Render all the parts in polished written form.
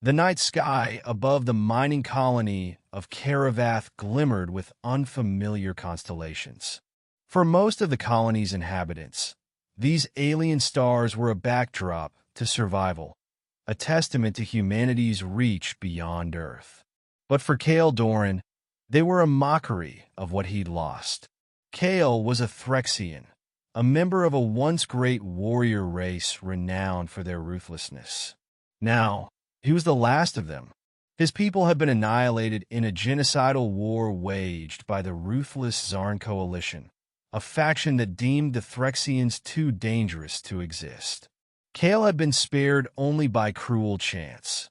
The night sky above the mining colony of Caravath glimmered with unfamiliar constellations. For most of the colony's inhabitants, these alien stars were a backdrop to survival, a testament to humanity's reach beyond Earth. But for Kael Doran, they were a mockery of what he'd lost. Kael was a Threxian, a member of a once great warrior race renowned for their ruthlessness. Now, he was the last of them. His people had been annihilated in a genocidal war waged by the ruthless Zarn Coalition, a faction that deemed the Threxians too dangerous to exist. Kael had been spared only by cruel chance,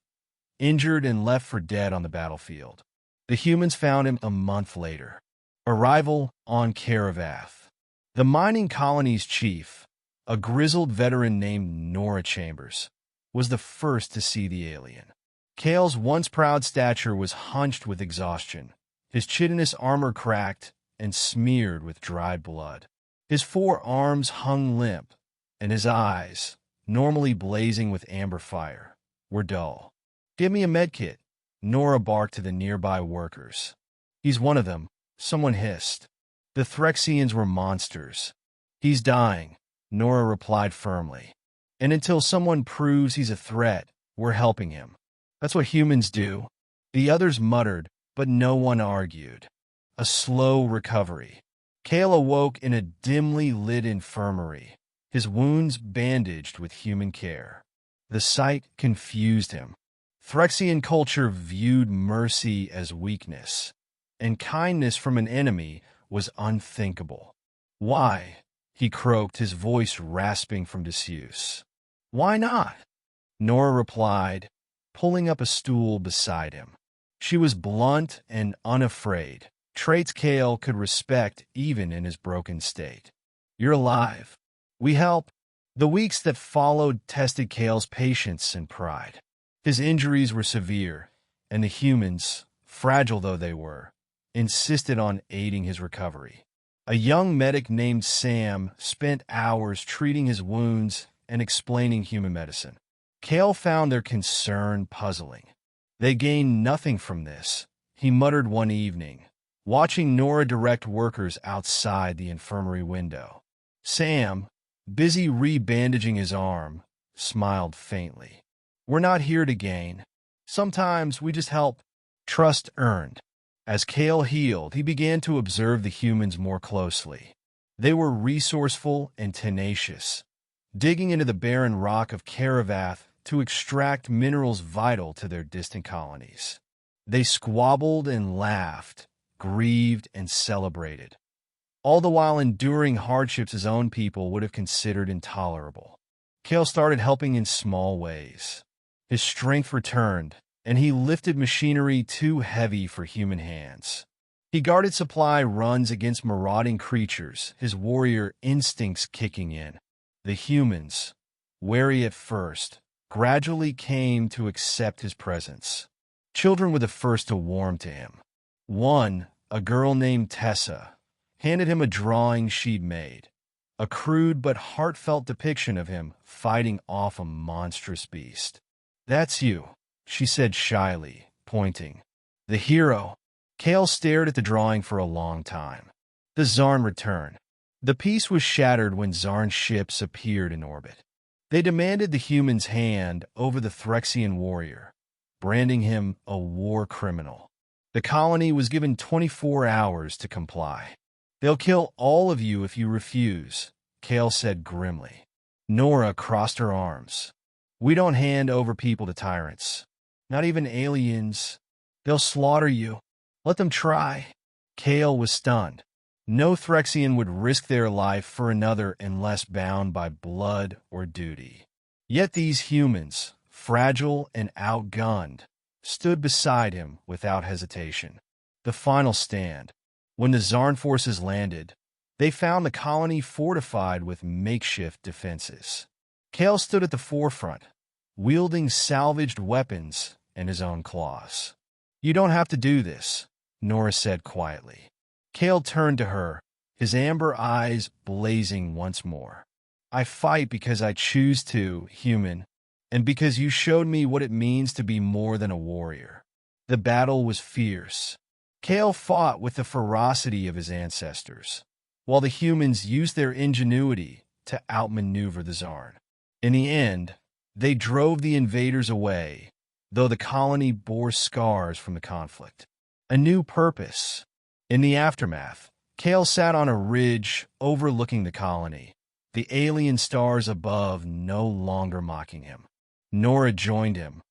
injured and left for dead on the battlefield. The humans found him a month later. Arrival on Caravath. The mining colony's chief, a grizzled veteran named Nora Chambers, was the first to see the alien. Kael's once proud stature was hunched with exhaustion, his chitinous armor cracked and smeared with dried blood. His 4 arms hung limp, and his eyes, normally blazing with amber fire, were dull. "Give me a medkit," Nora barked to the nearby workers. "He's one of them," someone hissed. The Threxians were monsters. "He's dying," Nora replied firmly. "And until someone proves he's a threat, we're helping him. That's what humans do." The others muttered, but no one argued. A slow recovery. Kael awoke in a dimly lit infirmary, his wounds bandaged with human care. The sight confused him. Threxian culture viewed mercy as weakness, and kindness from an enemy was unthinkable. "Why?" he croaked, his voice rasping from disuse. "Why not?" Nora replied, pulling up a stool beside him. She was blunt and unafraid, traits Kael could respect even in his broken state. "You're alive. We help." The weeks that followed tested Kael's patience and pride. His injuries were severe, and the humans, fragile though they were, insisted on aiding his recovery. A young medic named Sam spent hours treating his wounds and explaining human medicine. Kael found their concern puzzling. "They gained nothing from this," he muttered one evening, watching Nora direct workers outside the infirmary window. Sam, busy rebandaging his arm, smiled faintly. "We're not here to gain. Sometimes we just help." Trust earned. As Kael healed, he began to observe the humans more closely. They were resourceful and tenacious, digging into the barren rock of Caravath to extract minerals vital to their distant colonies. They squabbled and laughed, grieved and celebrated, all the while enduring hardships his own people would have considered intolerable. Kael started helping in small ways. His strength returned, and he lifted machinery too heavy for human hands. He guarded supply runs against marauding creatures, his warrior instincts kicking in. The humans, wary at first, gradually came to accept his presence. Children were the first to warm to him. One, a girl named Tessa, handed him a drawing she'd made, a crude but heartfelt depiction of him fighting off a monstrous beast. "That's you," she said shyly, pointing. "The hero." Kael stared at the drawing for a long time. The Zarn returned. The piece was shattered when Zarn ships appeared in orbit. They demanded the human's hand over the Threxian warrior, branding him a war criminal. The colony was given 24 hours to comply. "They'll kill all of you if you refuse," Kael said grimly. Nora crossed her arms. "We don't hand over people to tyrants. Not even aliens. They'll slaughter you. Let them try." Kael was stunned. No Threxian would risk their life for another unless bound by blood or duty. Yet these humans, fragile and outgunned, stood beside him without hesitation. The final stand. When the Zarn forces landed, they found the colony fortified with makeshift defenses. Kael stood at the forefront, wielding salvaged weapons and his own claws. "You don't have to do this," Nora said quietly. Kael turned to her, his amber eyes blazing once more. "I fight because I choose to, human. and because you showed me what it means to be more than a warrior. The battle was fierce. Kael fought with the ferocity of his ancestors, while the humans used their ingenuity to outmaneuver the Zarn. In the end, they drove the invaders away, though the colony bore scars from the conflict. A new purpose. In the aftermath, Kael sat on a ridge overlooking the colony, the alien stars above no longer mocking him. Nora joined him,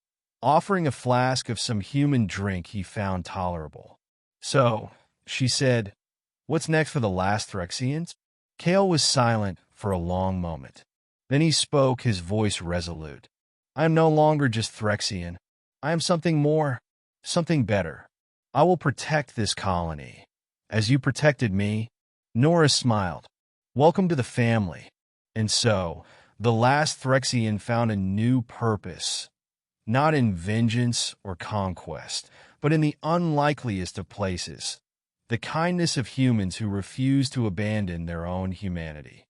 offering a flask of some human drink he found tolerable. "So," she said, "what's next for the last Threxians?" Kael was silent for a long moment. Then he spoke, his voice resolute. "I am no longer just Threxian. I am something more, something better. I will protect this colony, as you protected me." Nora smiled. "Welcome to the family." And so, the last Threxian found a new purpose, not in vengeance or conquest, but in the unlikeliest of places, the kindness of humans who refuse to abandon their own humanity.